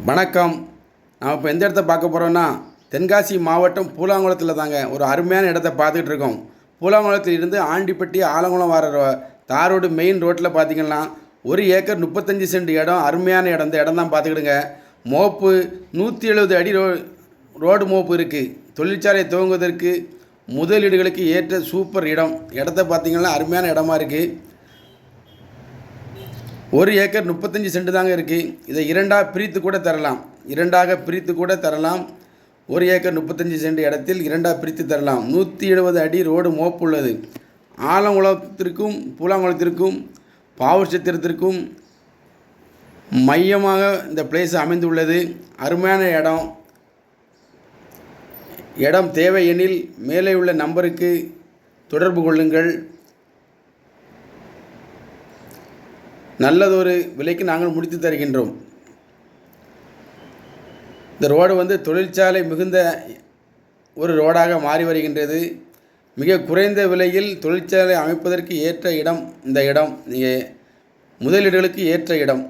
வணக்கம். நாம் இப்போ எந்த இடத்த பார்க்க போகிறோன்னா, தென்காசி மாவட்டம் பூலாங்குளத்தில் தாங்க ஒரு அருமையான இடத்த பார்த்துக்கிட்டு இருக்கோம். பூலாங்குளத்தில் இருந்து ஆண்டிப்பட்டி ஆலங்குளம் வர தார் ரோடு மெயின் ரோட்டில் பார்த்திங்கன்னா 1 ஏக்கர் 35 சென்ட் இடம், அருமையான இடம். இந்த இடம் தான் பார்த்துக்கிடுங்க. மோப்பு 170 அடி ரோடு மோப்பு இருக்குது. தொழிற்சாலை துவங்குவதற்கு முதலீடுகளுக்கு ஏற்ற சூப்பர் இடம். இடத்த பார்த்திங்கன்னா அருமையான இடமா இருக்குது. 1 ஏக்கர் 35 சென்ட் தாங்க இருக்குது. இதை இரண்டாக பிரித்து கூட தரலாம். 1 ஏக்கர் 35 சென்ட் இடத்தில் இரண்டாக பிரித்து தரலாம். 170 அடி ரோடு மோப்பு உள்ளது. ஆலங்குளத்திற்கும் பூலாங்குளத்திற்கும் பாவூர் சத்திரத்திற்கும் மையமாக இந்த பிளேஸ் அமைந்துள்ளது. அருமையான இடம். இடம் தேவை எனில் மேலே உள்ள நம்பருக்கு தொடர்பு கொள்ளுங்கள். நல்லதொரு விலைக்கு நாங்கள் முடித்து தருகின்றோம். இந்த ரோடு தொழிற்சாலை மிகுந்த ஒரு ரோடாக மாறி வருகின்றது. மிக குறைந்த விலையில் தொழிற்சாலை அமைப்பதற்கு ஏற்ற இடம் இந்த இடம். முதலீடுகளுக்கு ஏற்ற இடம்.